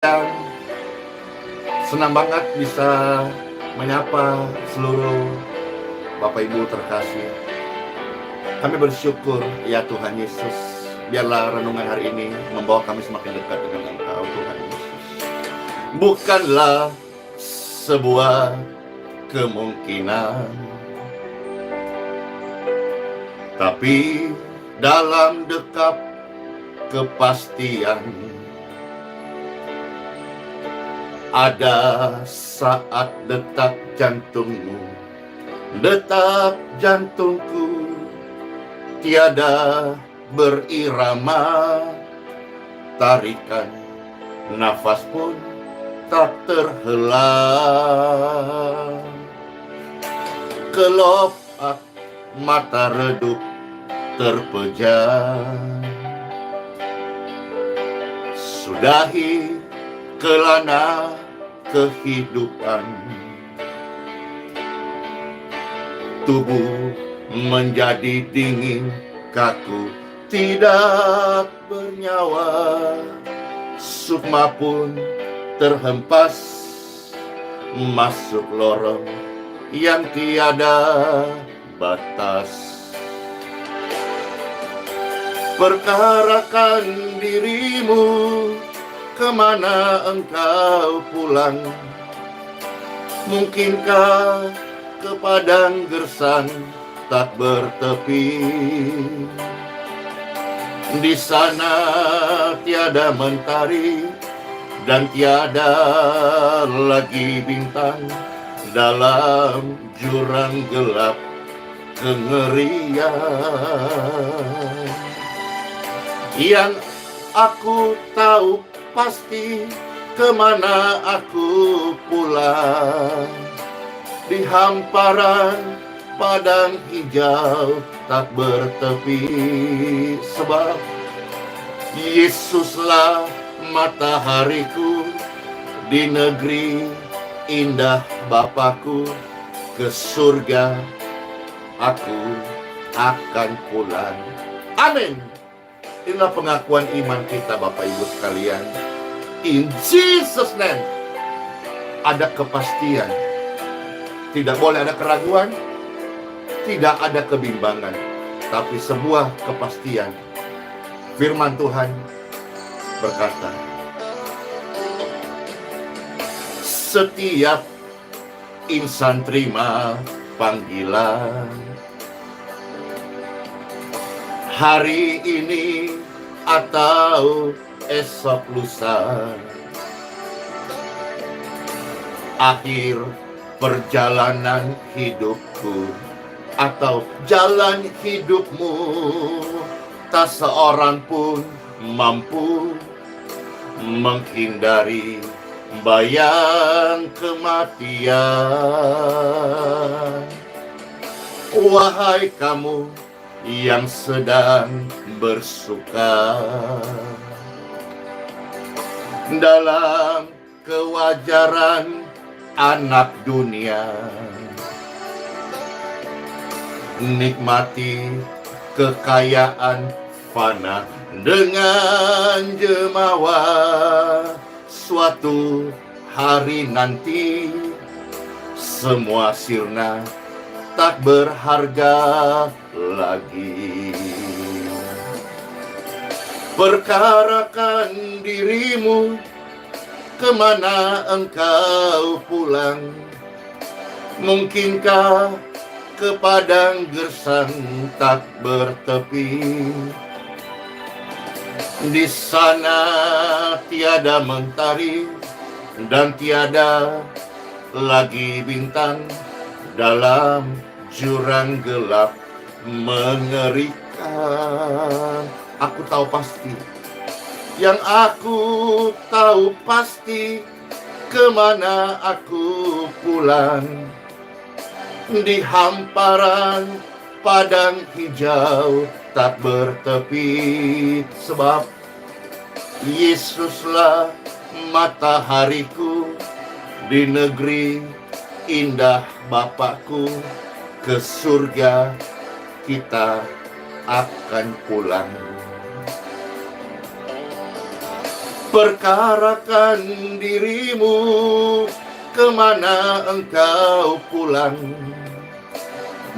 Dan senang banget bisa menyapa seluruh Bapak Ibu terkasih. Kami bersyukur ya Tuhan Yesus, biarlah renungan hari ini membawa kami semakin dekat dengan Engkau Tuhan Yesus. Bukanlah sebuah kemungkinan, tapi dalam dekap kepastian. Ada saat detak jantungmu, detak jantungku tiada berirama, tarikan nafas pun tak terhela. Kelopak mata redup terpejam, sudahi kelana kehidupan. Tubuh menjadi dingin, kaku, tidak bernyawa. Sukma pun terhempas masuk lorong yang tiada batas. Perkarakan dirimu, kemana engkau pulang? Mungkinkah ke padang gersang tak bertepi? Di sana tiada mentari dan tiada lagi bintang. Dalam jurang gelap kengerian, yang aku tahu pasti kemana aku pulang. Di hamparan padang hijau tak bertepi, sebab Yesuslah matahariku. Di negeri indah Bapakku, ke surga aku akan pulang. Amin. Inilah pengakuan iman kita Bapak Ibu sekalian. In Jesus name. Ada kepastian. Tidak boleh ada keraguan. Tidak ada kebimbangan. Tapi sebuah kepastian. Firman Tuhan berkata, setiap insan terima panggilan. Hari ini atau esok lusa, akhir perjalanan hidupku atau jalan hidupmu, tak seorang pun mampu menghindari bayang kematian. Wahai kamu yang sedang bersuka dalam kewajaran anak dunia, nikmati kekayaan fana dengan jemawa. Suatu hari nanti semua sirna, tak berharga lagi. Perkarakan dirimu, kemana engkau pulang? Mungkinkah ke padang gersang tak bertepi? Di sana tiada mentari dan tiada lagi bintang. Dalam jurang gelap mengerikan. Aku tahu pasti, yang aku tahu pasti, kemana aku pulang. Di hamparan padang hijau tak bertepi, sebab Yesuslah matahariku. Di negeri indah Bapakku, ke surga kita akan pulang. Perkarakan dirimu, kemana engkau pulang?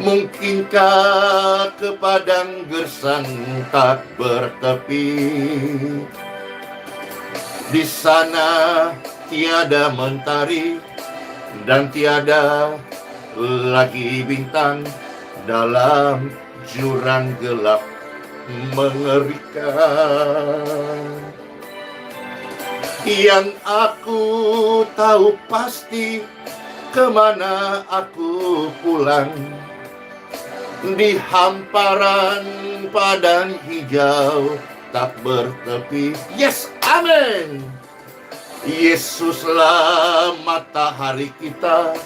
Mungkinkah ke padang gersang tak bertepi? Di sana tiada mentari dan tiada lagi bintang, dalam jurang gelap mengerikan. Yang aku tahu pasti, kemana aku pulang? Di hamparan padang hijau tak bertepi. Yes, amin. Yesuslah matahari kita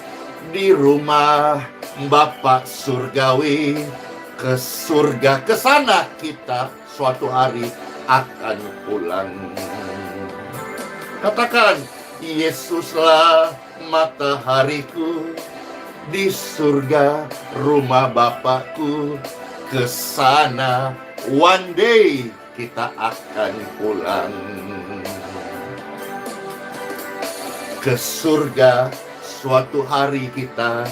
di rumah Bapa surgawi. Ke surga, ke sana kita suatu hari akan pulang. Katakan, Yesuslah matahariku di surga rumah Bapakku. Ke sana one day kita akan pulang. Ke surga suatu hari kita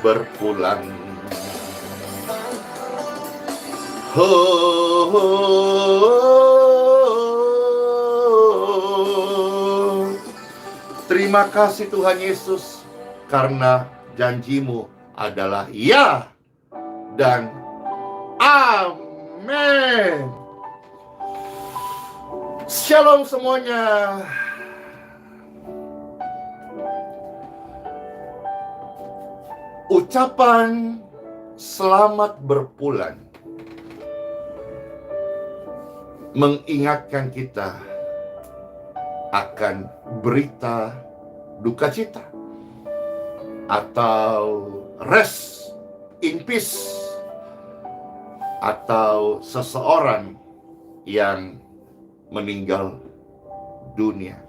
berpulang. Terima kasih Tuhan Yesus, karena janjimu adalah ya dan amin. Shalom semuanya. Ucapan selamat berpulang mengingatkan kita akan berita duka cita atau rest in peace, atau seseorang yang meninggal dunia.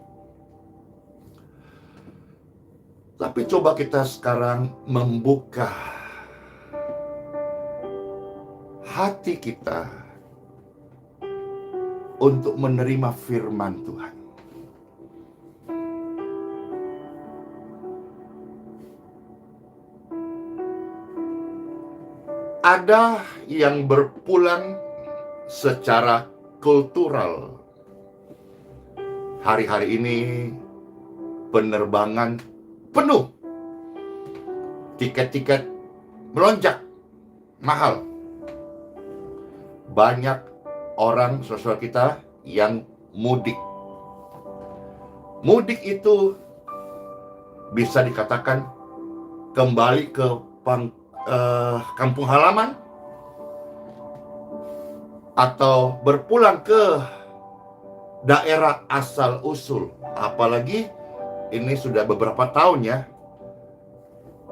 Tapi coba kita sekarang membuka hati kita untuk menerima firman Tuhan. Ada yang berpulang secara kultural. Hari-hari ini penerbangan penuh. Tiket-tiket melonjak mahal. Banyak orang saudara kita yang mudik. Mudik itu bisa dikatakan kembali ke kampung halaman atau berpulang ke daerah asal usul. Apalagi ini sudah beberapa tahun ya,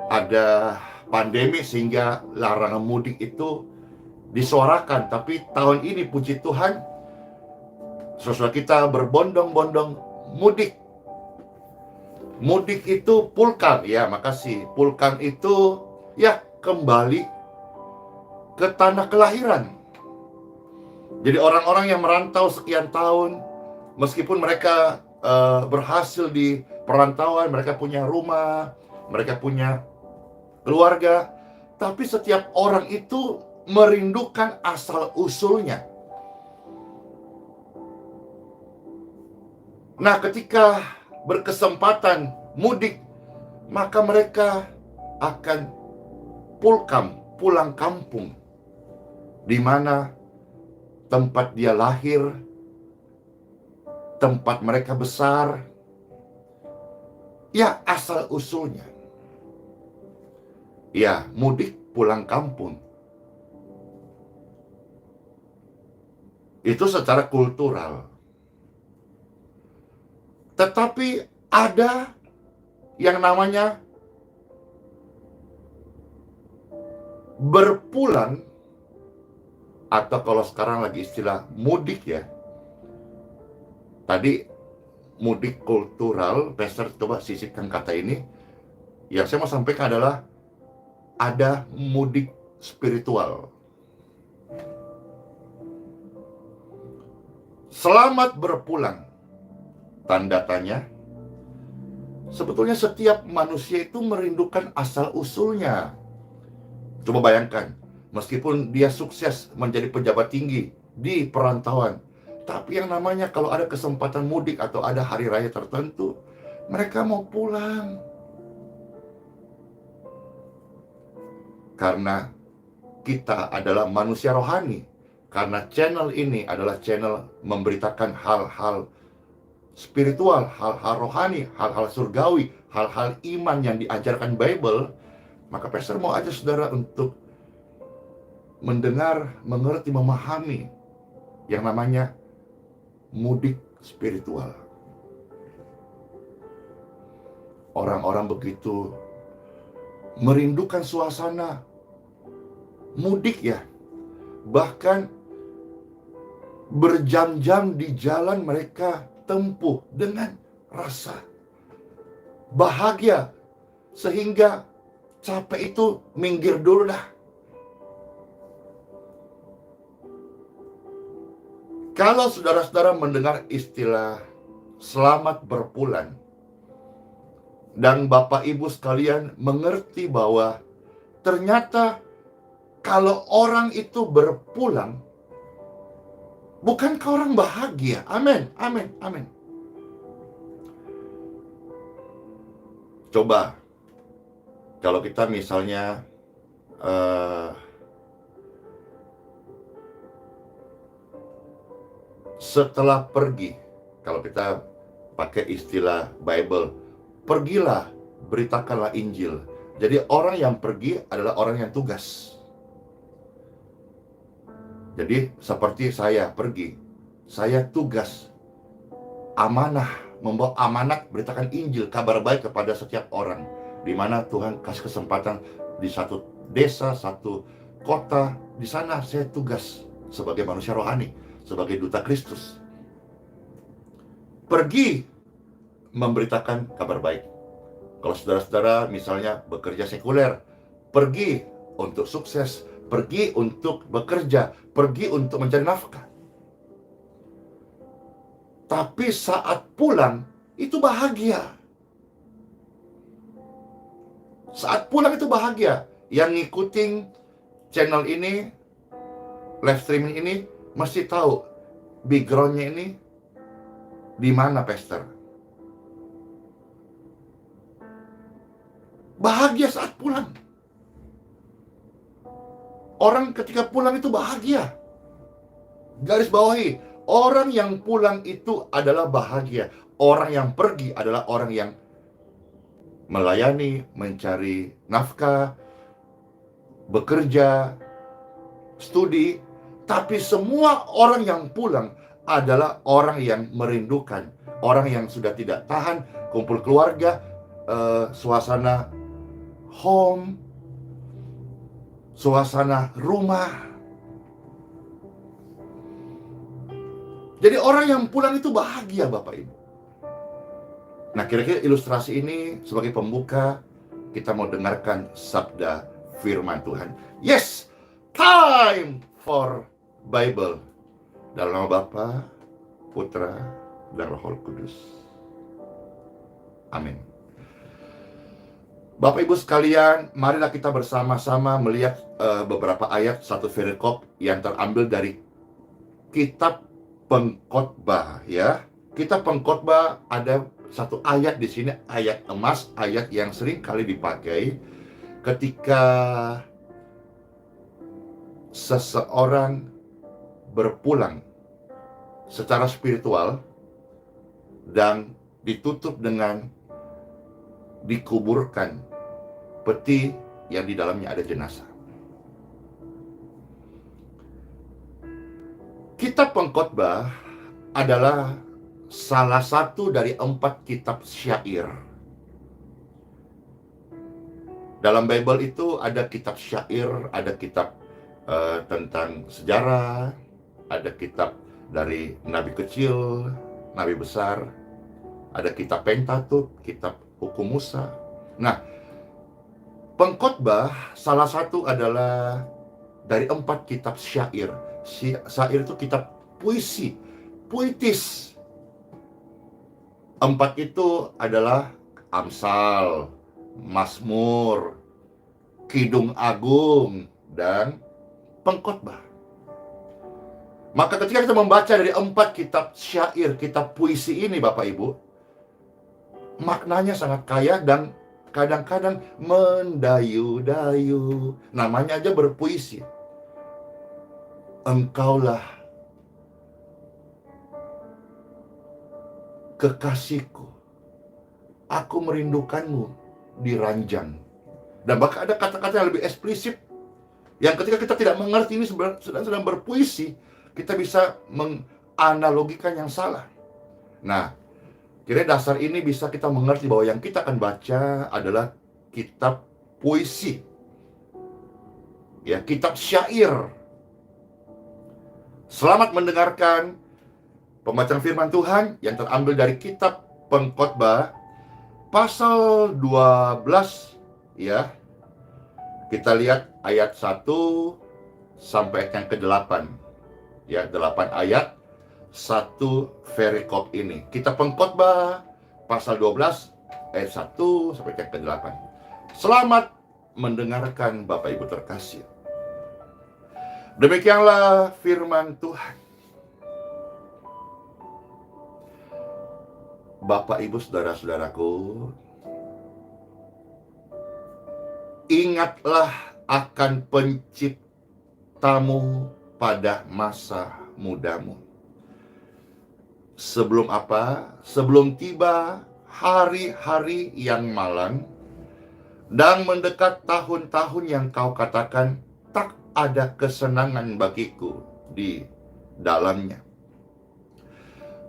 ada pandemi sehingga larangan mudik itu disuarakan. Tapi tahun ini puji Tuhan, saudara kita berbondong-bondong mudik. Mudik itu pulkam, ya makasih. Pulkam itu ya kembali ke tanah kelahiran. Jadi orang-orang yang merantau sekian tahun, meskipun mereka berhasil di perantauan, mereka punya rumah, mereka punya keluarga, tapi setiap orang itu merindukan asal usulnya. Nah, ketika berkesempatan mudik, maka mereka akan pulang kampung, di mana tempat dia lahir, tempat mereka besar, ya asal usulnya. Ya, mudik pulang kampung. Itu secara kultural. Tetapi ada yang namanya berpulang, atau kalau sekarang lagi istilah mudik ya. Tadi mudik kultural, Pastor coba sisipkan kata ini. Yang saya mau sampaikan adalah ada mudik spiritual. Selamat berpulang. tanda tanya. Sebetulnya setiap manusia itu merindukan asal-usulnya. Coba bayangkan, meskipun dia sukses menjadi pejabat tinggi di perantauan, tapi yang namanya kalau ada kesempatan mudik atau ada hari raya tertentu, mereka mau pulang. Karena kita adalah manusia rohani, karena channel ini adalah channel memberitakan hal-hal spiritual, hal-hal rohani, hal-hal surgawi, hal-hal iman yang diajarkan Bible, maka pastor mau ajak saudara untuk mendengar, mengerti, memahami yang namanya mudik spiritual. Orang-orang begitu merindukan suasana mudik ya. Bahkan berjam-jam di jalan mereka tempuh dengan rasa bahagia, sehingga capek itu minggir dulu dah. Kalau saudara-saudara mendengar istilah selamat berpulang, dan Bapak Ibu sekalian mengerti bahwa ternyata kalau orang itu berpulang, bukankah orang bahagia? Amin, amin, amin. Coba, kalau kita misalnya setelah pergi, kalau kita pakai istilah Bible, pergilah, beritakanlah Injil. Jadi orang yang pergi adalah orang yang tugas. Jadi seperti saya pergi, saya tugas, amanah, membawa amanat beritakan Injil, kabar baik kepada setiap orang. Di mana Tuhan kasih kesempatan di satu desa, satu kota, di sana saya tugas sebagai manusia rohani, sebagai duta Kristus. Pergi memberitakan kabar baik. Kalau saudara-saudara misalnya bekerja sekuler, pergi untuk sukses, pergi untuk bekerja, pergi untuk mencari nafkah. Tapi saat pulang, itu bahagia. Saat pulang itu bahagia. Yang ngikutin channel ini, live streaming ini, mesti tahu backgroundnya ini di mana, pastor. Bahagia saat pulang. Orang ketika pulang itu bahagia. Garis bawahi, orang yang pulang itu adalah bahagia. Orang yang pergi adalah orang yang melayani, mencari nafkah, bekerja, studi. Tapi semua orang yang pulang adalah orang yang merindukan, orang yang sudah tidak tahan kumpul keluarga, suasana home, suasana rumah. Jadi orang yang pulang itu bahagia, Bapak Ibu. Nah, kira-kira ilustrasi ini sebagai pembuka, kita mau dengarkan sabda firman Tuhan. Yes, time for Bible. Dalam nama Bapa, Putra, dan Roh Kudus. Amin. Bapak Ibu sekalian, marilah kita bersama-sama melihat beberapa ayat, satu perikop yang terambil dari kitab Pengkhotbah, ya. Kitab Pengkhotbah ada satu ayat di sini, ayat emas, ayat yang sering kali dipakai ketika seseorang berpulang secara spiritual dan ditutup dengan dikuburkan peti yang di dalamnya ada jenazah. Kitab Pengkhotbah adalah salah satu dari 4 kitab syair. Dalam Bible itu ada kitab syair, ada kitab tentang sejarah, ada kitab dari nabi kecil, nabi besar, ada kitab Pentateuch, kitab Hukum Musa. Nah, Pengkhotbah salah satu adalah dari 4 kitab syair. Syair itu kitab puisi, puitis. 4 itu adalah Amsal, Mazmur, Kidung Agung, dan Pengkhotbah. Maka ketika kita membaca dari 4 kitab syair, kitab puisi ini Bapak Ibu, maknanya sangat kaya dan kadang-kadang mendayu-dayu. Namanya aja berpuisi. Engkaulah kekasihku, aku merindukanmu di ranjang. Dan bahkan ada kata-kata yang lebih eksplisit, yang ketika kita tidak mengerti ini sedang berpuisi, kita bisa menganalogikan yang salah. Nah, kira dasar ini bisa kita mengerti bahwa yang kita akan baca adalah kitab puisi, ya, kitab syair. Selamat mendengarkan pembacaan firman Tuhan yang terambil dari kitab Pengkhotbah pasal 12, ya. Kita lihat ayat 1 sampai yang ke-8. Ya, 8 ayat, 1 perikop ini. Kitab Pengkhotbah pasal 12 ayat 1 sampai yang ke-8. Selamat mendengarkan Bapak Ibu terkasih. Demikianlah firman Tuhan. Bapak Ibu saudara-saudaraku, ingatlah akan penciptamu pada masa mudamu. Sebelum apa? Sebelum tiba hari-hari yang malang dan mendekat tahun-tahun yang kau katakan tak ada kesenangan bagiku di dalamnya.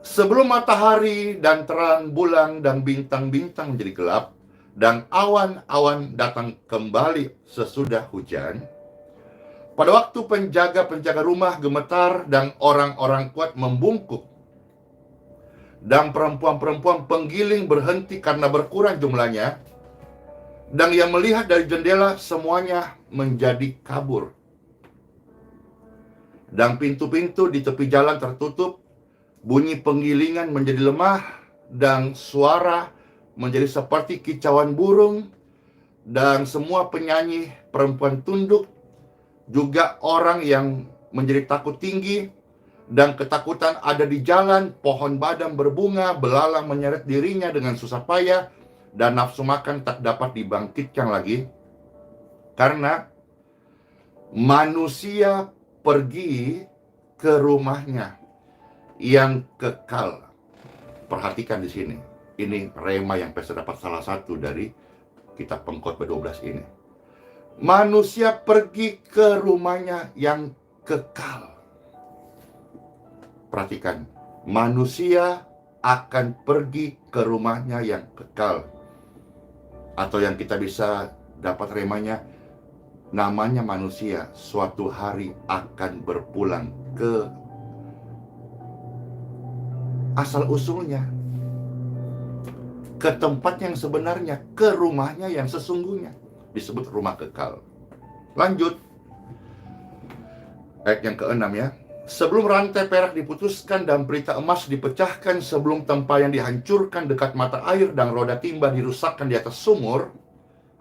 Sebelum matahari dan terang bulan dan bintang-bintang menjadi gelap, dan awan-awan datang kembali sesudah hujan, pada waktu penjaga-penjaga rumah gemetar dan orang-orang kuat membungkuk, dan perempuan-perempuan penggiling berhenti karena berkurang jumlahnya, dan yang melihat dari jendela semuanya menjadi kabur. Dan pintu-pintu di tepi jalan tertutup, bunyi penggilingan menjadi lemah, dan suara menjadi seperti kicauan burung, dan semua penyanyi perempuan tunduk, juga orang yang menjadi takut tinggi, dan ketakutan ada di jalan. Pohon badam berbunga, belalang menyeret dirinya dengan susah payah, dan nafsu makan tak dapat dibangkitkan lagi, karena manusia pergi ke rumahnya yang kekal. Perhatikan di sini. Ini rema yang saya dapat salah satu dari kitab Pengkhotbah 12 ini. Manusia pergi ke rumahnya yang kekal. Perhatikan, manusia akan pergi ke rumahnya yang kekal. Atau yang kita bisa dapat remanya, namanya manusia suatu hari akan berpulang ke asal-usulnya, ke tempat yang sebenarnya, ke rumahnya yang sesungguhnya. Disebut rumah kekal. Lanjut, ayat yang ke-6 ya. Sebelum rantai perak diputuskan dan pelita emas dipecahkan, sebelum tempayan dihancurkan dekat mata air dan roda timba dirusakkan di atas sumur.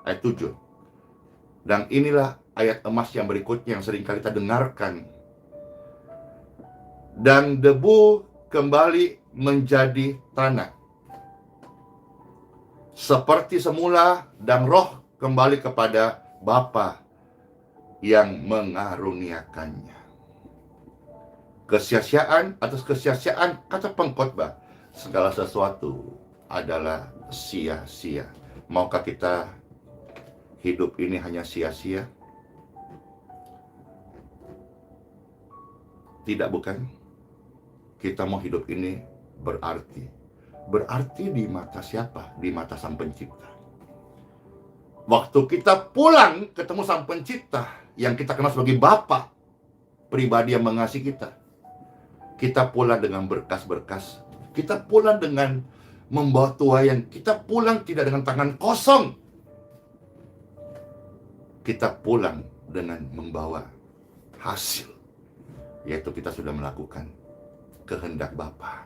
Ayat 7. Dan inilah ayat emas yang berikutnya yang sering kali kita dengarkan. Dan debu kembali menjadi tanah seperti semula, dan roh kembali kepada Bapa yang mengaruniakannya. Kesia-siaan atas kesia-siaan, kata Pengkhotbah, segala sesuatu adalah sia-sia. Maukah kita hidup ini hanya sia-sia? Tidak, bukan? Kita mau hidup ini berarti. Berarti di mata siapa? Di mata Sang Pencipta. Waktu kita pulang ketemu Sang Pencipta yang kita kenal sebagai Bapa pribadi yang mengasihi kita, kita pulang dengan berkas-berkas. Kita pulang dengan membawa tuayan. Kita pulang tidak dengan tangan kosong. Kita pulang dengan membawa hasil, yaitu kita sudah melakukan kehendak Bapa.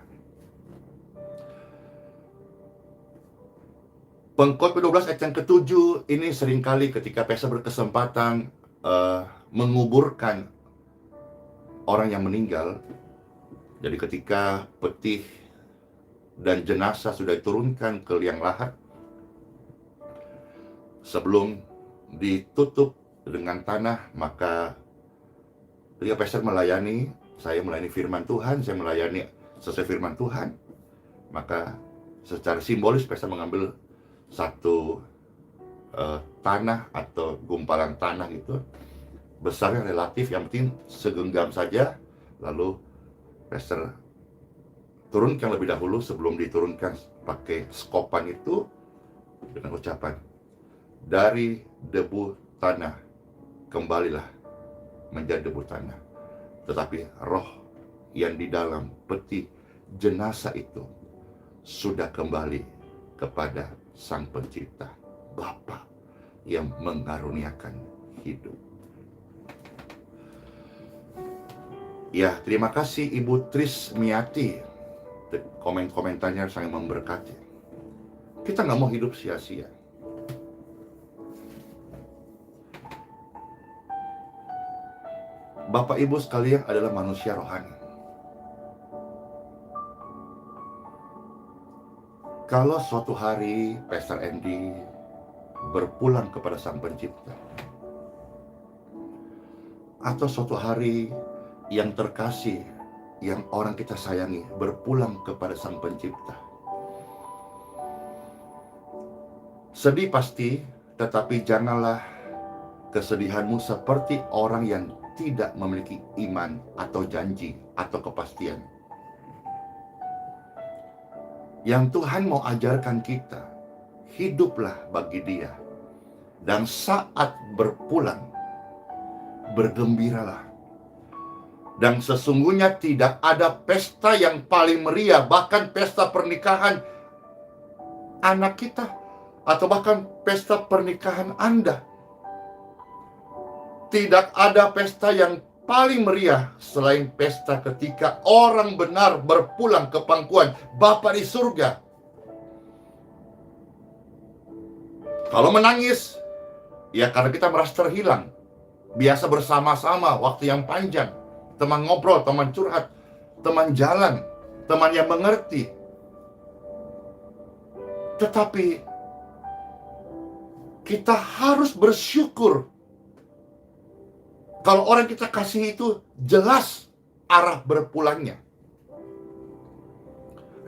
Pengkhotbah 12 ayat yang ke-7 ini seringkali ketika Pastor berkesempatan menguburkan orang yang meninggal. Jadi ketika peti dan jenazah sudah diturunkan ke liang lahat, sebelum ditutup dengan tanah, maka ketika Pastor melayani, saya melayani firman Tuhan, saya melayani sesuai firman Tuhan, maka secara simbolis Pastor mengambil satu tanah atau gumpalan tanah itu besarnya relatif, yang penting segenggam saja, lalu Pastor turunkan lebih dahulu sebelum diturunkan pakai skopan itu dengan ucapan, dari debu tanah kembalilah menjadi debu tanah, tetapi roh yang di dalam peti jenazah itu sudah kembali kepada Sang Pencipta, Bapa yang mengaruniakan hidup. Ya, terima kasih Ibu Tris Miati. Komen-komentarnya sangat memberkati. Kita nggak mau hidup sia-sia. Bapak Ibu sekalian adalah manusia rohani. Kalau suatu hari Pastor Andy berpulang kepada Sang Pencipta, atau suatu hari yang terkasih, yang orang kita sayangi berpulang kepada Sang Pencipta, sedih pasti, tetapi janganlah kesedihanmu seperti orang yang tidak memiliki iman atau janji atau kepastian. Yang Tuhan mau ajarkan kita, hiduplah bagi Dia. Dan saat berpulang, bergembiralah. Dan sesungguhnya tidak ada pesta yang paling meriah, bahkan pesta pernikahan anak kita, atau bahkan pesta pernikahan Anda. Tidak ada pesta yang paling meriah selain pesta ketika orang benar berpulang ke pangkuan Bapa di surga. Kalau menangis, ya karena kita merasa terhilang. Biasa bersama-sama waktu yang panjang, teman ngobrol, teman curhat, teman jalan, teman yang mengerti. Tetapi kita harus bersyukur kalau orang kita kasih itu jelas arah berpulangnya,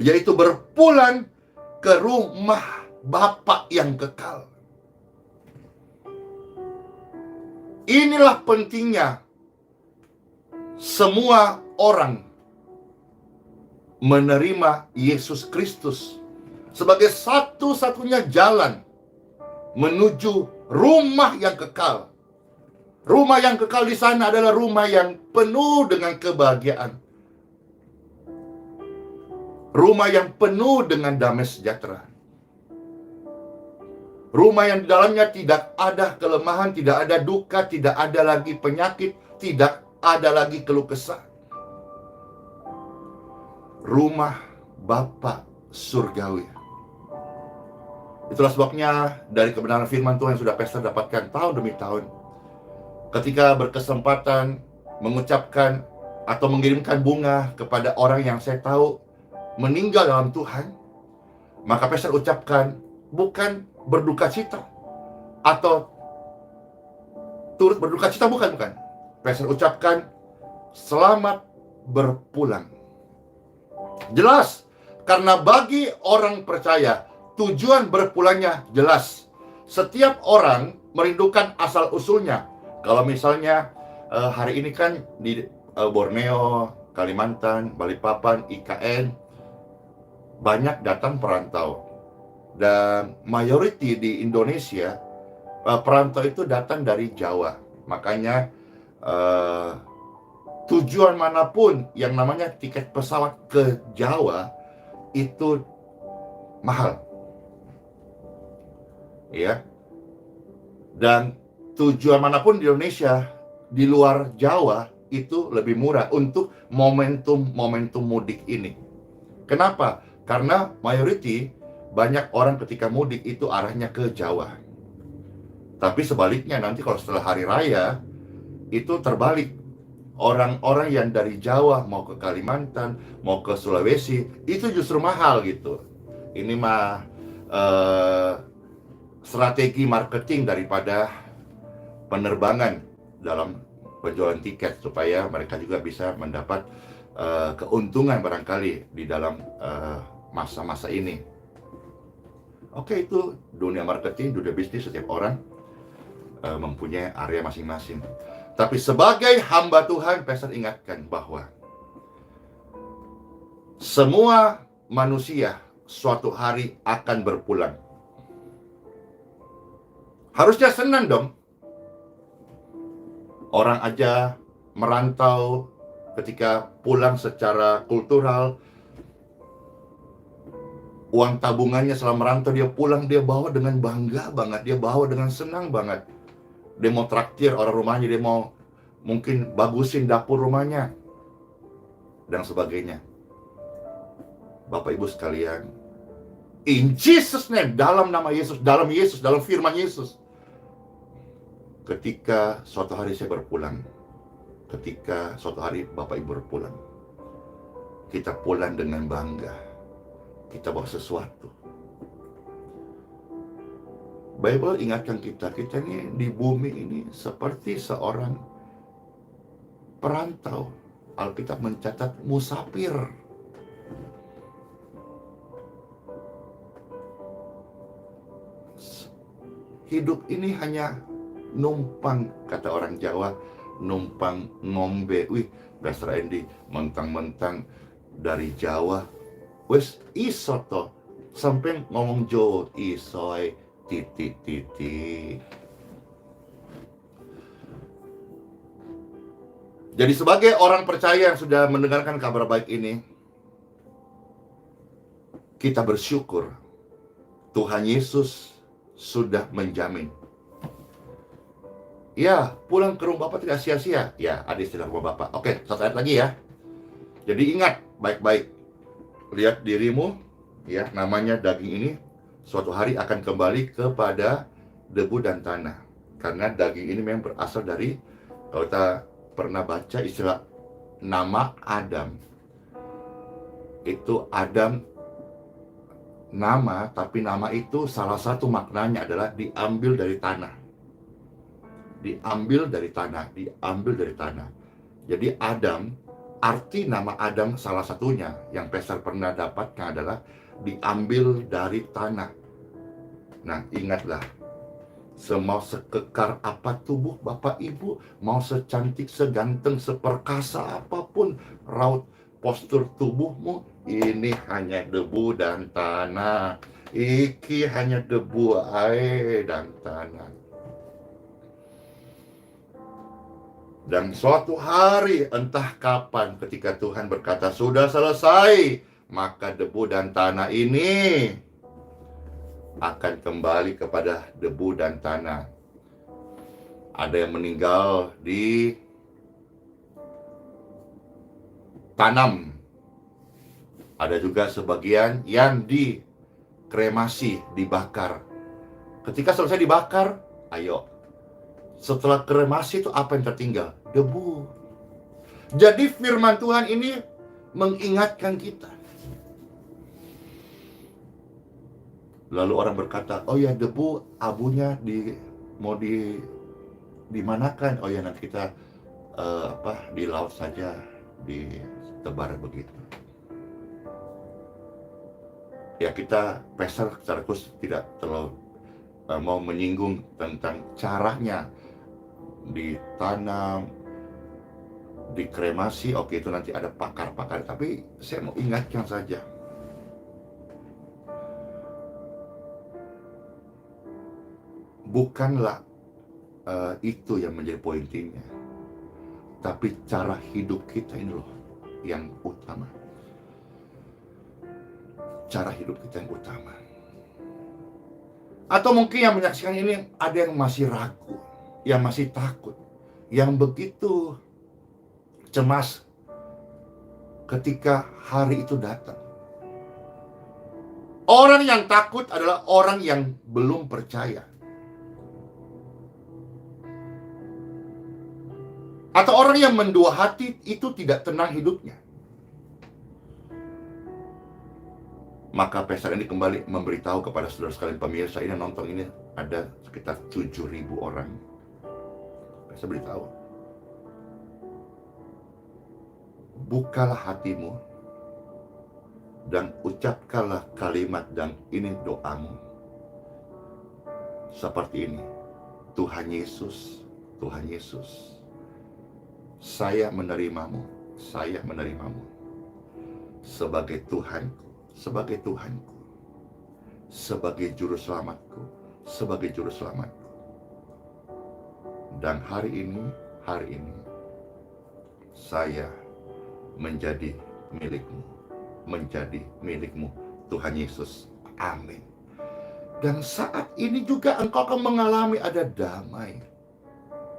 yaitu berpulang ke rumah Bapa yang kekal. Inilah pentingnya semua orang menerima Yesus Kristus sebagai satu-satunya jalan menuju rumah yang kekal. Rumah yang kekal di sana adalah rumah yang penuh dengan kebahagiaan. Rumah yang penuh dengan damai sejahtera. Rumah yang di dalamnya tidak ada kelemahan, tidak ada duka, tidak ada lagi penyakit, tidak ada lagi keluh kesah. Rumah Bapa surgawi. Itulah sebabnya dari kebenaran firman Tuhan yang sudah Pastor dapatkan tahun demi tahun, ketika berkesempatan mengucapkan atau mengirimkan bunga kepada orang yang saya tahu meninggal dalam Tuhan, maka Pastor ucapkan bukan berduka cita atau turut berduka cita, bukan. Pastor ucapkan selamat berpulang. Jelas, karena bagi orang percaya tujuan berpulangnya jelas. Setiap orang merindukan asal usulnya. Kalau misalnya hari ini kan di Borneo, Kalimantan, Balikpapan, IKN banyak datang perantau. Dan mayoriti di Indonesia perantau itu datang dari Jawa. Makanya tujuan manapun yang namanya tiket pesawat ke Jawa itu mahal. Ya. Dan tujuan manapun di Indonesia di luar Jawa itu lebih murah untuk momentum mudik ini. Kenapa? Karena mayoriti banyak orang ketika mudik itu arahnya ke Jawa. Tapi sebaliknya nanti kalau setelah hari raya, itu terbalik. Orang-orang yang dari Jawa mau ke Kalimantan, mau ke Sulawesi, itu justru mahal gitu. Ini mah strategi marketing daripada penerbangan dalam penjualan tiket, supaya mereka juga bisa mendapat keuntungan barangkali di dalam masa-masa ini. Oke, itu dunia marketing, dunia bisnis. Setiap orang mempunyai area masing-masing. Tapi sebagai hamba Tuhan, Pastor ingatkan bahwa semua manusia suatu hari akan berpulang. Harusnya senang dong. Orang aja merantau, ketika pulang secara kultural, uang tabungannya selama merantau, dia pulang, dia bawa dengan bangga banget, dia bawa dengan senang banget. Dia mau traktir orang rumahnya, dia mau mungkin bagusin dapur rumahnya, dan sebagainya. Bapak Ibu sekalian, in Jesus name, dalam nama Yesus, dalam firman Yesus, ketika suatu hari saya berpulang, ketika suatu hari Bapak Ibu berpulang, kita pulang dengan bangga, kita bawa sesuatu. Bible ingatkan kita ini di bumi ini seperti seorang perantau. Alkitab mencatat musafir. Hidup ini hanya numpang, kata orang Jawa, numpang ngombe. Wih, Pastor Andy mentang-mentang dari Jawa, wes iso to, sampai ngomong Jawa isoy titik. Jadi sebagai orang percaya yang sudah mendengarkan kabar baik ini, kita bersyukur Tuhan Yesus sudah menjamin. Ya, pulang ke rumah Bapak tidak sia-sia. Ya, ada istilah rumah Bapak. Oke, satu ayat lagi ya. Jadi ingat baik-baik. Lihat dirimu, ya, namanya daging ini suatu hari akan kembali kepada debu dan tanah. Karena daging ini memang berasal dari, kalau kita pernah baca istilah nama Adam, itu Adam nama, tapi nama itu salah satu maknanya adalah diambil dari tanah. Diambil dari tanah. Jadi Adam, arti nama Adam salah satunya yang Pastor pernah dapatkan adalah diambil dari tanah. Nah, ingatlah, semau sekekar apa tubuh Bapak Ibu, mau secantik, seganteng, seperkasa apapun raut postur tubuhmu, ini hanya debu dan tanah. Iki hanya debu, air, dan tanah. Dan suatu hari, entah kapan, ketika Tuhan berkata, sudah selesai, maka debu dan tanah ini akan kembali kepada debu dan tanah. Ada yang meninggal di tanam, ada juga sebagian yang dikremasi, dibakar. Ketika selesai dibakar, ayo, setelah kremasi itu apa yang tertinggal? Debu. Jadi firman Tuhan ini mengingatkan kita. Lalu orang berkata, oh ya, debu, abunya mau dimanakan? Oh ya, nanti kita di laut saja, ditebar begitu. Ya, kita Pastor secara khusus tidak terlalu mau menyinggung tentang caranya ditanam, dikremasi. Oke, itu nanti ada pakar-pakar, tapi saya mau ingatkan saja, bukanlah itu yang menjadi pointinya, tapi cara hidup kita ini loh yang utama. Cara hidup kita yang utama. Atau mungkin yang menyaksikan ini ada yang masih ragu, yang masih takut, yang begitu cemas ketika hari itu datang. Orang yang takut adalah orang yang belum percaya. Atau orang yang mendua hati itu tidak tenang hidupnya. Maka Pastor ini kembali memberitahu kepada saudara sekalian pemirsa ini nonton ini ada sekitar 7.000 orang. Pastor beritahu, bukalah hatimu dan ucapkanlah kalimat dan ini doamu seperti ini. Tuhan Yesus, Tuhan Yesus, saya menerimamu sebagai Tuhanku, sebagai Tuhanku, sebagai juru selamatku, sebagai juru selamatku. Dan hari ini saya menjadi milikmu, Tuhan Yesus. Amin. Dan saat ini juga engkau akan mengalami ada damai.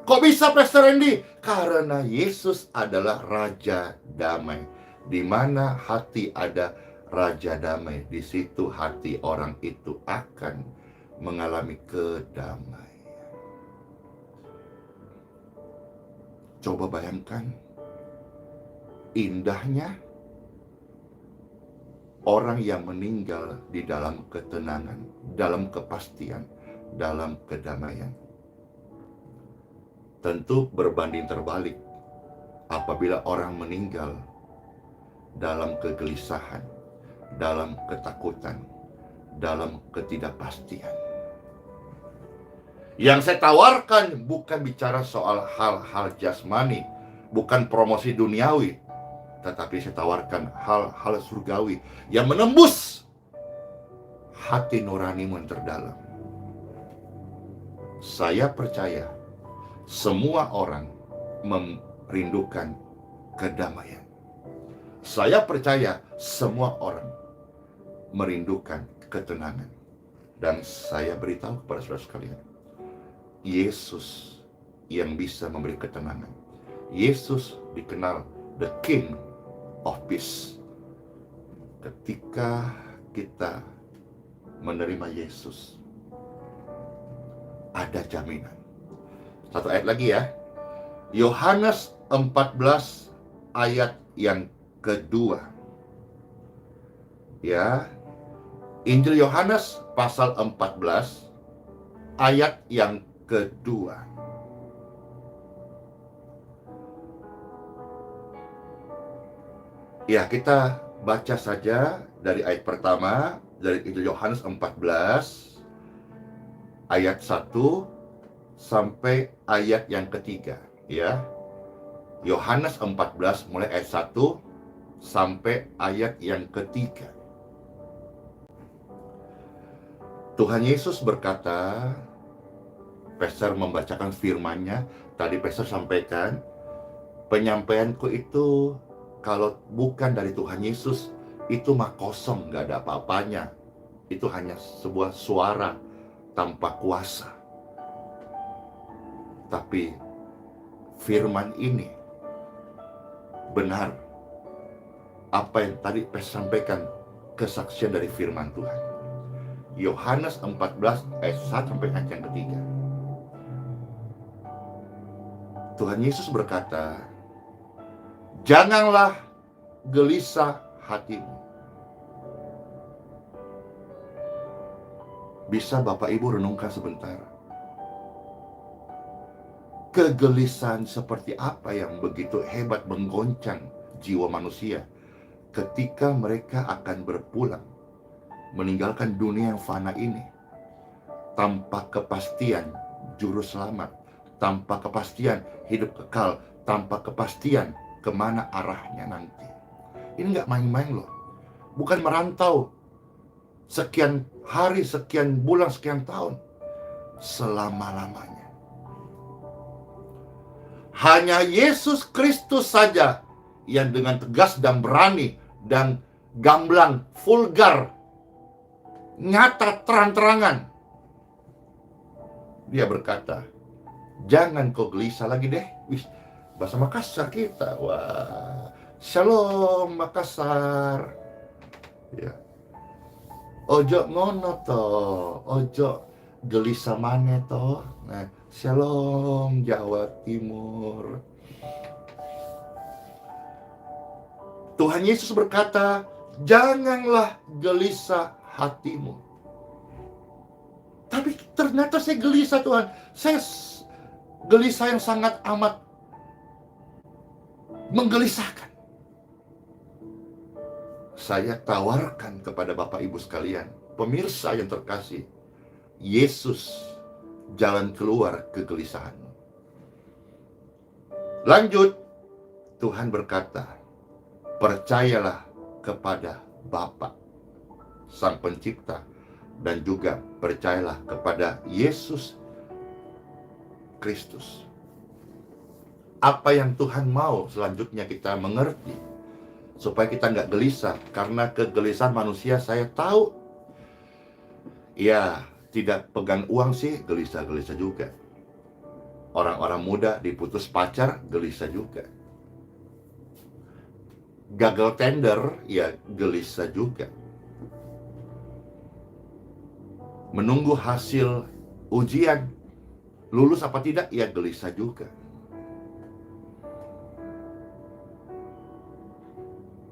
Kok bisa, Pastor Randy? Karena Yesus adalah Raja Damai. Di mana hati ada Raja Damai, di situ hati orang itu akan mengalami kedamaian. Coba bayangkan indahnya orang yang meninggal di dalam ketenangan, dalam kepastian, dalam kedamaian. Tentu berbanding terbalik apabila orang meninggal dalam kegelisahan, dalam ketakutan, dalam ketidakpastian. Yang saya tawarkan bukan bicara soal hal-hal jasmani, bukan promosi duniawi, tetapi saya tawarkan hal-hal surgawi yang menembus hati nuranimu yang terdalam. Saya percaya semua orang merindukan kedamaian. Saya percaya semua orang merindukan ketenangan. Dan saya beritahu kepada saudara sekalian, Yesus yang bisa memberi ketenangan. Yesus dikenal the King of Peace. Ketika kita menerima Yesus, ada jaminan. Satu ayat lagi ya. Yohanes 14 ayat yang kedua. Ya. Injil Yohanes pasal 14 ayat yang kedua. Ya, kita baca saja dari ayat pertama dari Injil Yohanes 14 ayat 1 sampai ayat yang ketiga, ya. Yohanes 14 mulai ayat 1 sampai ayat yang ketiga. Tuhan Yesus berkata, Pastor membacakan firman-Nya, tadi Pastor sampaikan, penyampaianku itu kalau bukan dari Tuhan Yesus, itu mah kosong, gak ada apa-apanya. Itu hanya sebuah suara tanpa kuasa. Tapi firman ini benar. Apa yang tadi Pastor sampaikan, kesaksian dari firman Tuhan. Yohanes 14 ayat 1 sampai ayat yang ketiga. Tuhan Yesus berkata, janganlah gelisah hatimu. Bisa Bapak Ibu renungkan sebentar. Kegelisahan seperti apa yang begitu hebat menggoncang jiwa manusia ketika mereka akan berpulang, meninggalkan dunia yang fana ini, tanpa kepastian juru selamat, tanpa kepastian hidup kekal, tanpa kepastian kemana arahnya nanti. Ini gak main-main loh. Bukan merantau sekian hari, sekian bulan, sekian tahun, selama-lamanya. Hanya Yesus Kristus saja yang dengan tegas dan berani dan gamblang, vulgar, nyata, terang-terangan, dia berkata, jangan kau gelisah lagi deh. Bahasa Makassar kita. Wah, Shalom Makassar. Ya. Ojo ngono to, ojo gelisah maneh to. Nah, Shalom Jawa Timur. Tuhan Yesus berkata, janganlah gelisah hatimu. Tapi ternyata saya gelisah, Tuhan. Saya gelisah yang sangat amat menggelisahkan. Saya tawarkan kepada Bapak Ibu sekalian, pemirsa yang terkasih, Yesus jalan keluar kegelisahanmu. Lanjut, Tuhan berkata, percayalah kepada Bapa, Sang Pencipta, dan juga percayalah kepada Yesus Kristus. Apa yang Tuhan mau selanjutnya kita mengerti, supaya kita nggak gelisah, karena kegelisahan manusia saya tahu. Ya, tidak pegang uang sih gelisah-gelisah juga. Orang-orang muda diputus pacar gelisah juga. Gagal tender, ya gelisah juga. Menunggu hasil ujian, lulus apa tidak, ya gelisah juga.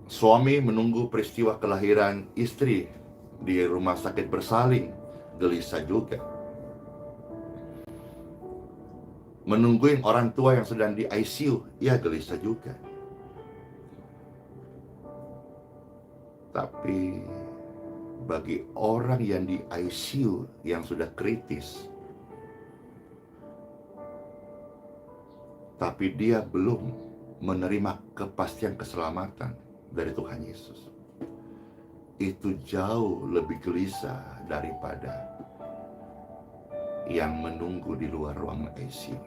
Suami menunggu peristiwa kelahiran istri di rumah sakit bersalin, gelisah juga. Menungguin orang tua yang sedang di ICU, ya gelisah juga. Tapi bagi orang yang di ICU yang sudah kritis, tapi dia belum menerima kepastian keselamatan dari Tuhan Yesus, itu jauh lebih gelisah daripada yang menunggu di luar ruang ICU.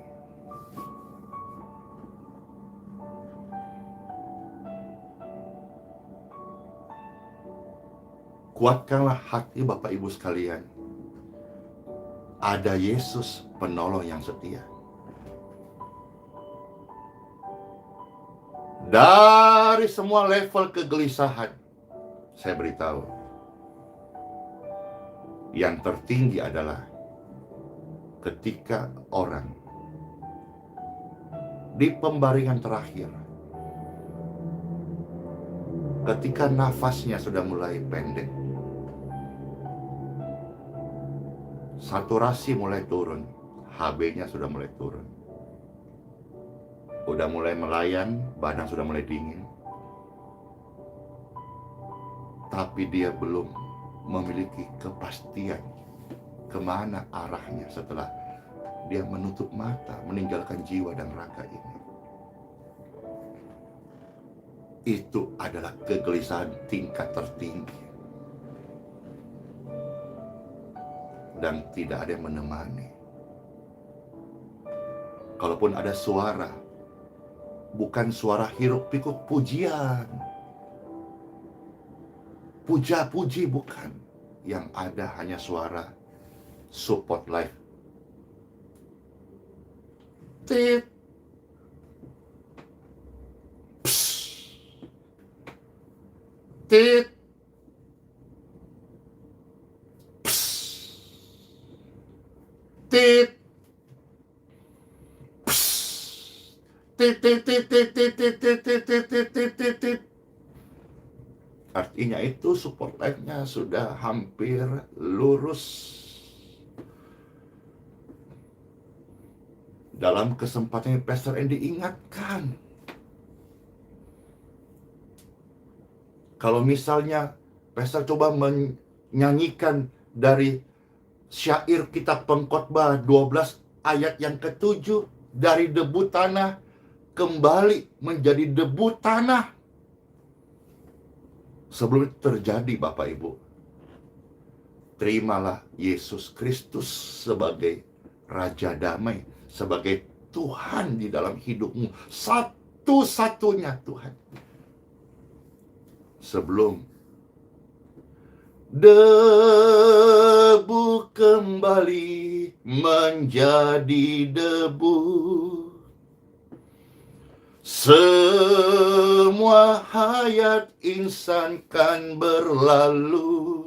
Kuatkanlah hati Bapak Ibu sekalian. Ada Yesus penolong yang setia. Dari semua level kegelisahan, saya beritahu, yang tertinggi adalah ketika orang di pembaringan terakhir, ketika nafasnya sudah mulai pendek, saturasi mulai turun, HB-nya sudah mulai turun, udah mulai melayang, badan sudah mulai dingin, tapi dia belum memiliki kepastian kemana arahnya setelah dia menutup mata, meninggalkan jiwa dan raga ini. Itu adalah kegelisahan tingkat tertinggi, dan tidak ada yang menemani. Kalaupun ada suara, bukan suara hiruk pikuk pujian, puja-puji, bukan. Yang ada hanya suara support life. Tit. Psst. Tit. Psst. Tit. Psst. Tit, tit, tit, tit, tit, tit, tit, tit, tit, tit, tit, tit. Artinya itu support life-nya sudah hampir lurus. Dalam kesempatan ini Pastor Andy ingatkan, kalau misalnya Pastor coba menyanyikan dari syair kitab Pengkhotbah 12 ayat yang ke-7, dari debu tanah kembali menjadi debu tanah. Sebelum itu terjadi, Bapak Ibu, terimalah Yesus Kristus sebagai Raja Damai, sebagai Tuhan di dalam hidupmu, satu-satunya Tuhan. Sebelum debu kembali menjadi debu, semua hayat insan kan berlalu.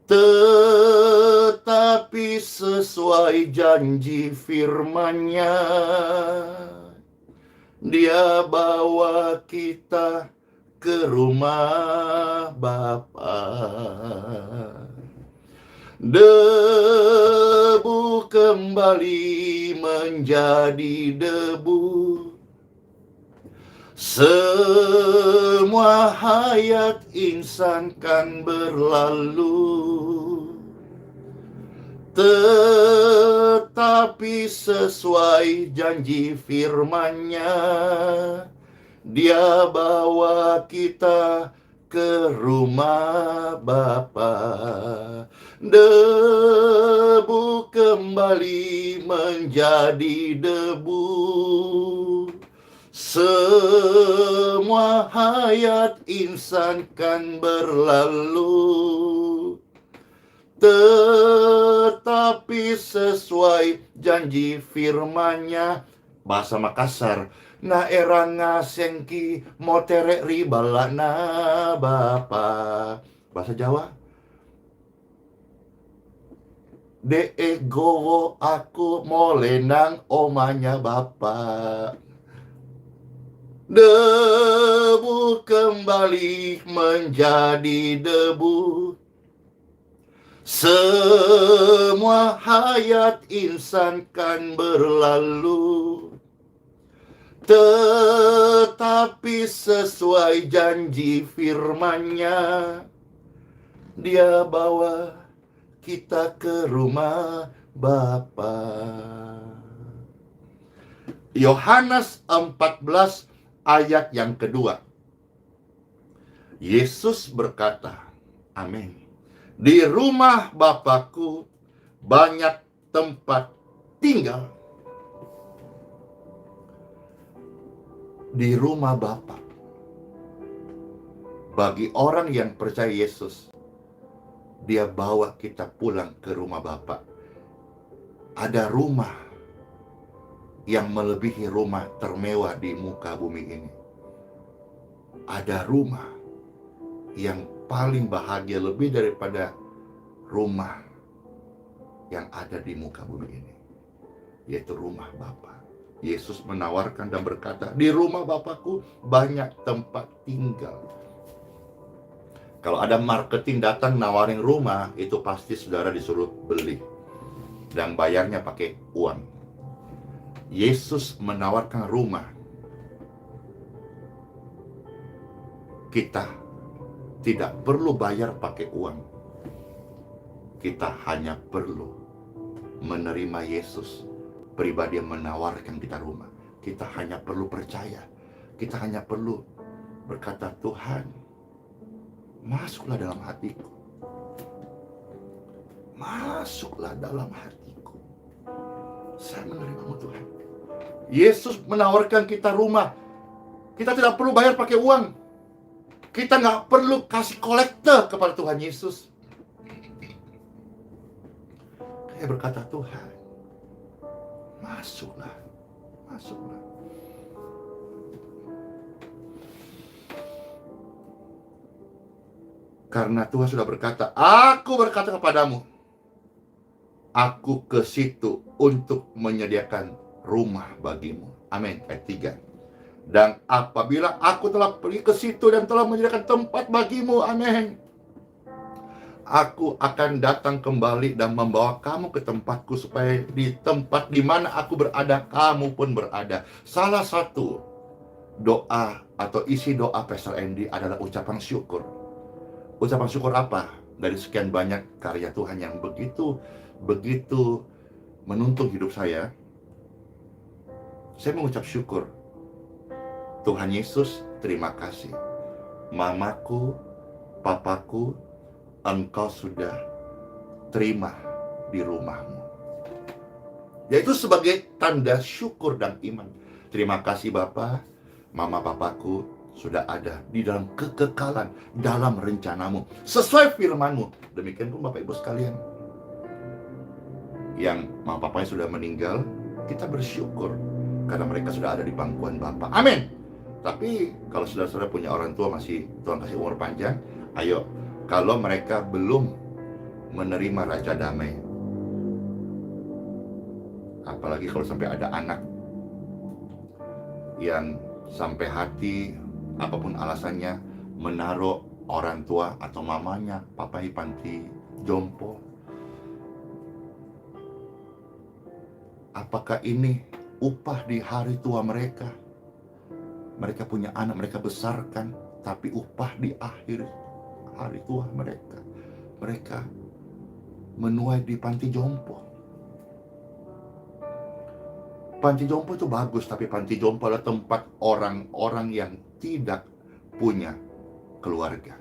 Tetapi sesuai janji firman-Nya, Dia bawa kita ke rumah Bapa. Debu kembali menjadi debu, semua hayat insan kan berlalu, tetapi sesuai janji firman-Nya, Dia bawa kita ke rumah Bapa. Debu kembali menjadi debu, semua hayat insan kan berlalu, tetapi sesuai janji firman-Nya. Bahasa Makassar, na erang ngasengki moterek ribala na Bapa. Bahasa Jawa, de gowo aku molenang omanya Bapa. Debu kembali menjadi debu, semua hayat insan kan berlalu, tetapi sesuai janji firman-Nya, Dia bawa kita ke rumah Bapa. Yohanes 14 ayat yang kedua. Yesus berkata, amin, di rumah Bapakku banyak tempat tinggal. Di rumah Bapa. Bagi orang yang percaya Yesus, Dia bawa kita pulang ke rumah Bapa. Ada rumah yang melebihi rumah termewah di muka bumi ini. Ada rumah yang paling bahagia lebih daripada rumah yang ada di muka bumi ini, yaitu rumah Bapa. Yesus menawarkan dan berkata, di rumah Bapakku banyak tempat tinggal. Kalau ada marketing datang nawarin rumah, itu pasti saudara disuruh beli dan bayarnya pakai uang. Yesus menawarkan rumah. Kita tidak perlu bayar pakai uang. Kita hanya perlu menerima Yesus pribadi yang menawarkan kita rumah. Kita hanya perlu percaya. Kita hanya perlu berkata, Tuhan, masuklah dalam hatiku. Masuklah dalam hatiku. Saya menerimamu Tuhan. Yesus menawarkan kita rumah. Kita tidak perlu bayar pakai uang. Kita nggak perlu kasih kolektor kepada Tuhan Yesus. Saya berkata, Tuhan, masuklah. Masuklah. Karena Tuhan sudah berkata, aku berkata kepadamu, aku ke situ untuk menyediakan rumah bagimu. Amin. Ayat 3. Dan apabila aku telah pergi ke situ dan telah menyediakan tempat bagimu, amin, aku akan datang kembali dan membawa kamu ke tempatku, supaya di tempat di mana aku berada, kamu pun berada. Salah satu doa atau isi doa Pastor Andy adalah ucapan syukur. Ucapan syukur apa? Dari sekian banyak karya Tuhan yang begitu menuntun hidup saya mengucap syukur. Tuhan Yesus, terima kasih. Mamaku, papaku, Engkau sudah terima di rumahmu. Yaitu sebagai tanda syukur dan iman. Terima kasih Bapa, Mama papaku sudah ada di dalam kekekalan, dalam rencanamu, sesuai firmanmu. Demikian pun Bapak Ibu sekalian, yang mama papanya sudah meninggal, kita bersyukur karena mereka sudah ada di pangkuan Bapa. Amin. Tapi kalau saudara-saudara punya orang tua masih Tuhan kasih umur panjang, ayo, kalau mereka belum menerima Raja Damai. Apalagi kalau sampai ada anak yang sampai hati, apapun alasannya, menaruh orang tua atau mamanya, papanya panti jompo. Apakah ini upah di hari tua mereka? Mereka punya anak, mereka besarkan, tapi upah di akhir hari tua mereka, mereka menuai di panti jompo. Panti jompo itu bagus, tapi panti jompo adalah tempat orang-orang yang tidak punya keluarga.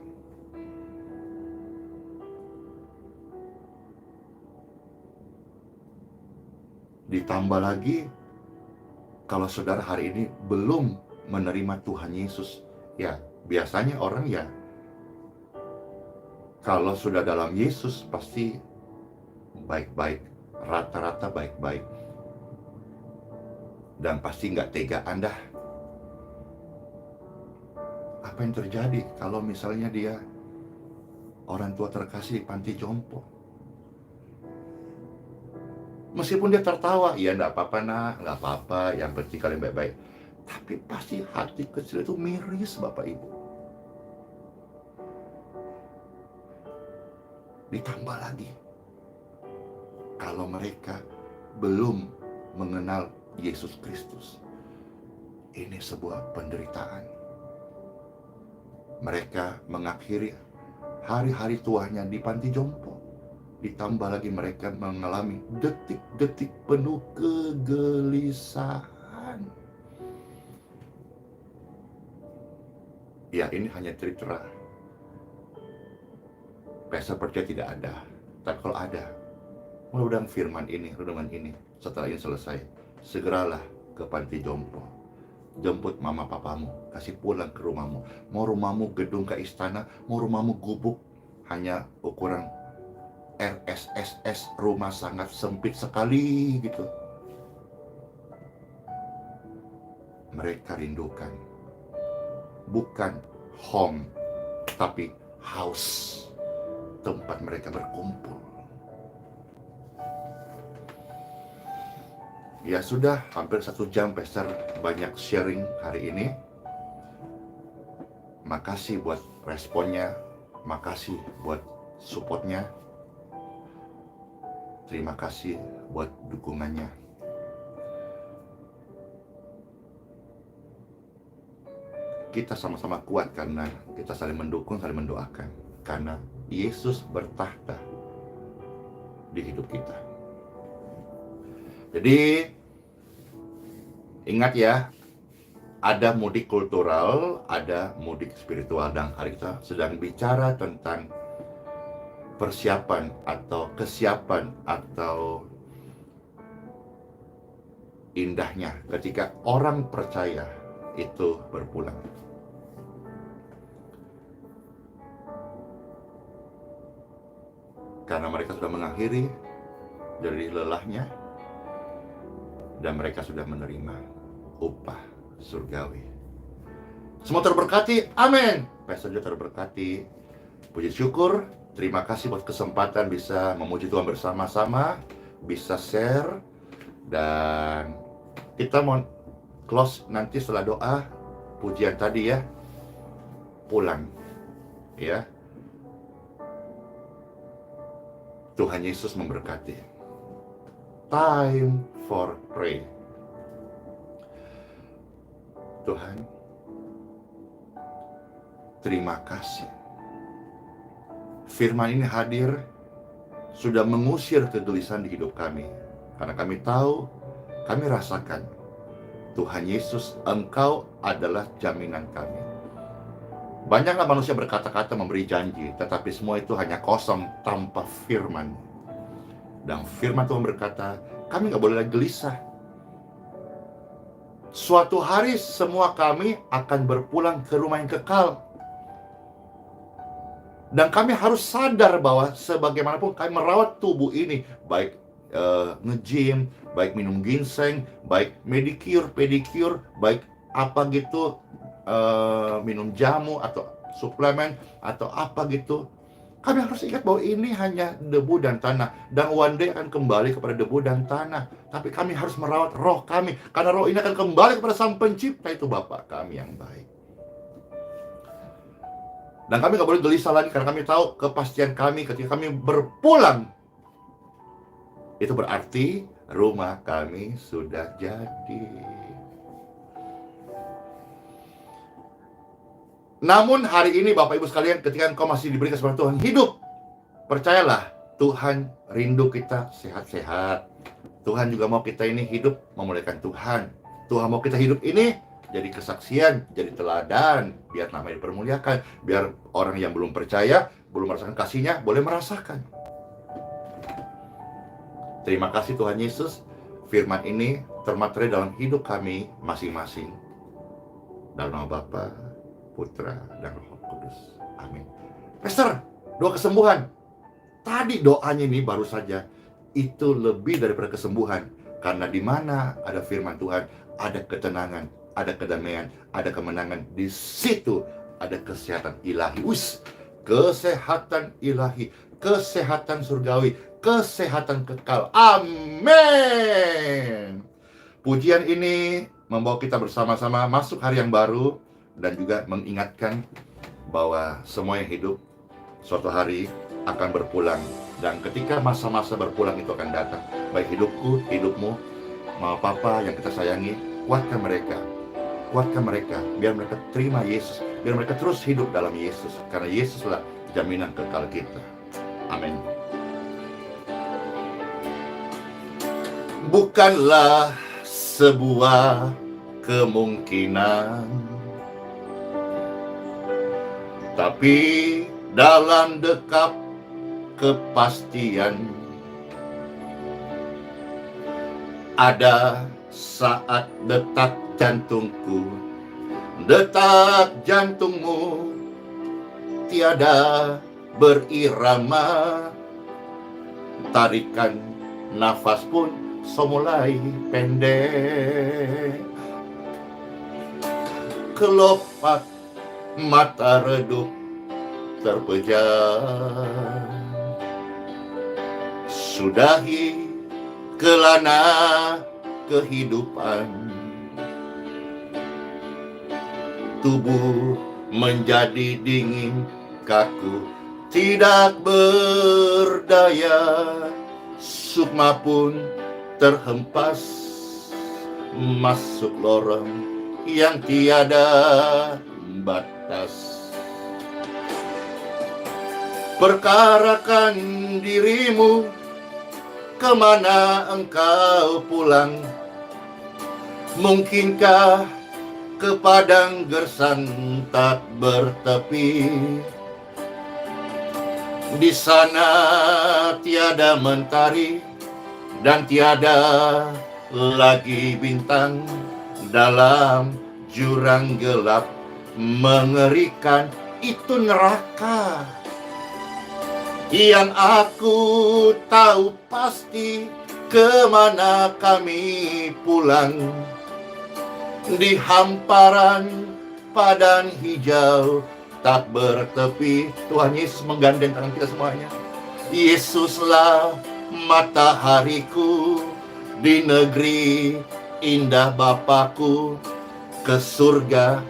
Ditambah lagi, kalau saudara hari ini belum menerima Tuhan Yesus, ya biasanya orang ya kalau sudah dalam Yesus pasti baik-baik, rata-rata baik-baik, dan pasti nggak tegaan dah. Apa yang terjadi kalau misalnya dia orang tua terkasih di panti jompo? Meskipun dia tertawa, ya nggak apa-apa nak, nggak apa-apa, yang penting kalian baik-baik. Tapi pasti hati kecil itu miris, Bapak Ibu. Ditambah lagi, kalau mereka belum mengenal Yesus Kristus, ini sebuah penderitaan. Mereka mengakhiri hari-hari tuanya di panti jompo. Ditambah lagi mereka mengalami detik-detik penuh kegelisahan. Ya, ini hanya cerita. Saya percaya tidak ada. Tapi kalau ada, mudah-mudahan firman ini, renungan ini, setelah ini selesai, segeralah ke panti jompo. Jemput mama papamu, kasih pulang ke rumahmu. Mau rumahmu gedung ke istana, mau rumahmu gubuk, hanya ukuran RSSS, rumah sangat sempit sekali gitu. Mereka rindukan bukan home, tapi house, tempat mereka berkumpul. Ya sudah, hampir 1 jam Pastor banyak sharing hari ini. Makasih buat responnya, makasih buat supportnya, terima kasih buat dukungannya. Kita sama-sama kuat karena kita saling mendukung, saling mendoakan. Karena Yesus bertahta di hidup kita. Jadi ingat ya, ada mudik kultural, ada mudik spiritual, dan hari kita sedang bicara tentang persiapan atau kesiapan atau indahnya ketika orang percaya itu berpulang. Karena mereka sudah mengakhiri dari lelahnya, dan mereka sudah menerima upah surgawi. Semua terberkati, amin. Pastor juga terberkati. Puji syukur, terima kasih buat kesempatan bisa memuji Tuhan bersama-sama, bisa share, dan kita mau close nanti setelah doa pujian tadi ya, pulang ya. Tuhan Yesus memberkati. Time for pray. Tuhan, terima kasih. Firman ini hadir, sudah mengusir kegelisahan di hidup kami. Karena kami tahu, kami rasakan, Tuhan Yesus, Engkau adalah jaminan kami. Banyaklah manusia berkata-kata memberi janji, tetapi semua itu hanya kosong tanpa firman. Dan firman Tuhan berkata, kami gak boleh lagi gelisah. Suatu hari semua kami akan berpulang ke rumah yang kekal. Dan kami harus sadar bahwa sebagaimanapun kami merawat tubuh ini, baik nge-gym, baik minum ginseng, baik medicure, pedicure, baik apa gitu, minum jamu atau suplemen atau apa gitu, Kami harus ingat bahwa ini hanya debu dan tanah, dan one day akan kembali kepada debu dan tanah. Tapi kami harus merawat roh kami, karena roh ini akan kembali kepada Sang Pencipta, itu Bapa kami yang baik. Dan kami gak boleh gelisah lagi, karena kami tahu kepastian kami ketika kami berpulang, itu berarti rumah kami sudah jadi. Namun hari ini Bapak Ibu sekalian, ketika engkau masih diberi kesempatan Tuhan hidup, percayalah, Tuhan rindu kita sehat-sehat. Tuhan juga mau kita ini hidup memuliakan Tuhan. Tuhan mau kita hidup ini jadi kesaksian, jadi teladan, biar namanya dipermuliakan, biar orang yang belum percaya, belum merasakan kasih-Nya, boleh merasakan. Terima kasih Tuhan Yesus, firman ini termaterai dalam hidup kami masing-masing. Dalam nama Bapa, Putra, dan Roh Kudus. Amin. Pastor, doa kesembuhan. Tadi doanya ini baru saja, itu lebih daripada kesembuhan. Karena di mana ada firman Tuhan, ada ketenangan, ada kedamaian, ada kemenangan. Di situ ada kesehatan ilahi. Kesehatan ilahi, kesehatan surgawi, kesehatan kekal. Amin. Pujian ini membawa kita bersama-sama masuk hari yang baru, dan juga mengingatkan bahwa semua yang hidup suatu hari akan berpulang. Dan ketika masa-masa berpulang itu akan datang, baik hidupku, hidupmu, Mama Papa yang kita sayangi, kuatkan mereka, biar mereka terima Yesus, biar mereka terus hidup dalam Yesus, karena Yesuslah jaminan kekal kita. Amin. Bukanlah sebuah kemungkinan, tapi dalam dekap kepastian, ada saat detak jantungku, detak jantungmu tiada berirama, tarikan nafas pun semulai pendek, kelopak mata redup terpejam, sudahi kelana kehidupan, tubuh menjadi dingin kaku, tidak berdaya, sukma pun terhempas masuk lorong yang tiada batas. Perkarakan dirimu, kemana engkau pulang? Mungkinkah ke padang gersang tak bertepi? Di sana tiada mentari dan tiada lagi bintang, dalam jurang gelap mengerikan, itu neraka. Yang aku tahu pasti, kemana kami pulang? Di hamparan padang hijau tak bertepi. Tuhan Yesus menggandeng tangan kita semuanya. Yesuslah matahariku, di negeri indah Bapakku, ke surga.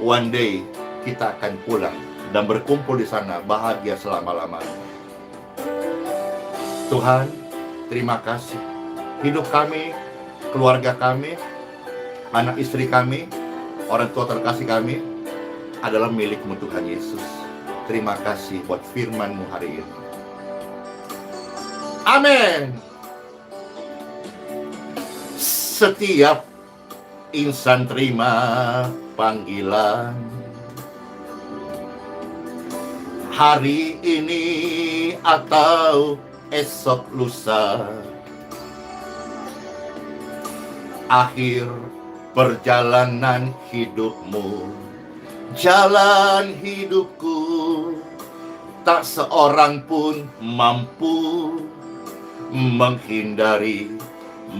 One day kita akan pulang dan berkumpul di sana bahagia selama-lamanya. Tuhan, terima kasih. Hidup kami, keluarga kami, anak istri kami, orang tua terkasih kami adalah milik-Mu Tuhan Yesus. Terima kasih buat firman-Mu hari ini. Amin. Setiap insan terima panggilan, hari ini atau esok lusa, akhir perjalanan hidupmu, jalan hidupku, tak seorang pun mampu menghindari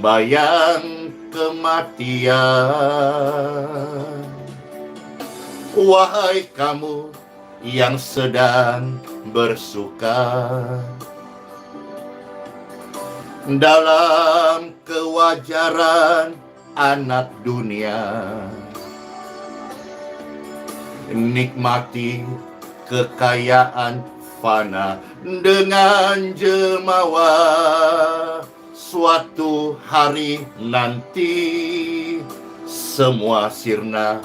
bayang kematian. Wahai kamu yang sedang bersuka dalam kewajaran anak dunia. Nikmati kekayaan fana dengan jemawa. Suatu hari nanti semua sirna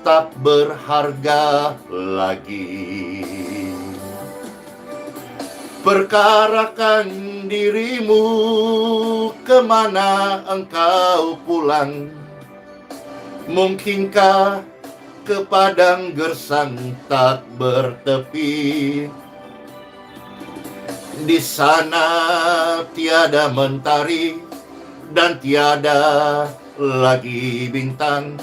tak berharga lagi. Perkarakan dirimu, kemana engkau pulang? Mungkinkah ke padang gersang tak bertepi? Di sana tiada mentari dan tiada lagi bintang.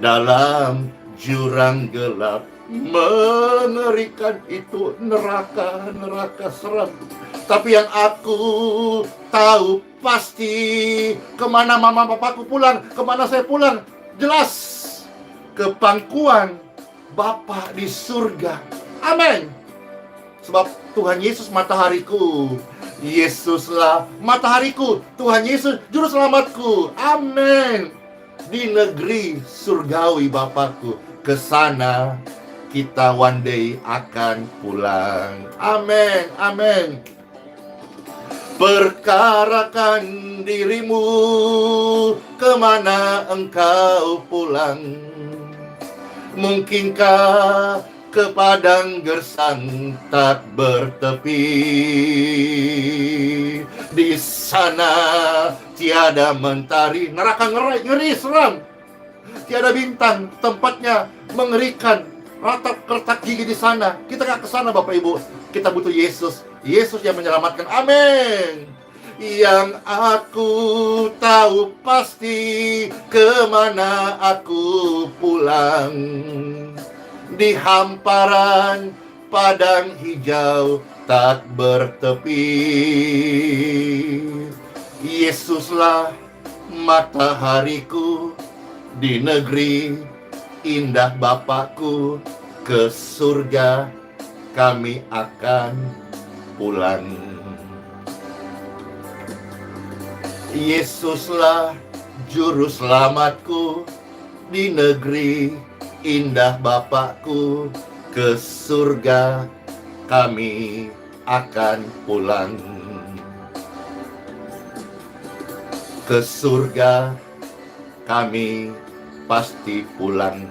Dalam jurang gelap mengerikan itu, neraka seram. Tapi yang aku tahu pasti, kemana mama papaku pulang, kemana saya pulang, jelas ke pangkuan Bapa di surga. Amin. Sebab Tuhan Yesus matahariku, Yesuslah matahariku, Tuhan Yesus juru selamatku. Amin. Di negeri surgawi Bapakku, ke sana kita one day akan pulang. Amin, amin. Perkarakan dirimu, kemana engkau pulang? Mungkinkah ke padang gersang tak bertepi? Di sana tiada mentari, neraka ngeri seram. Tiada bintang, tempatnya mengerikan. Retak gigi di sana. Kita gak ke sana Bapak Ibu. Kita butuh Yesus. Yesus yang menyelamatkan. Amin. Yang aku tahu pasti, kemana aku pulang? Di hamparan padang hijau tak bertepi. Yesuslah matahariku, di negeri indah Bapakku, ke surga kami akan pulang. Yesuslah juru selamatku, di negeri indah Bapakku, ke surga kami akan pulang. Ke surga kami pasti pulang.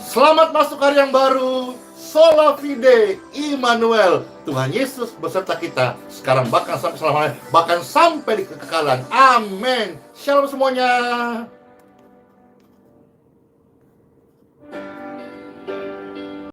Selamat masuk hari yang baru. Sola Fide, Immanuel. Tuhan Yesus beserta kita sekarang bahkan sampai selamanya, bahkan sampai di kekekalan. Amin. Shalom semuanya.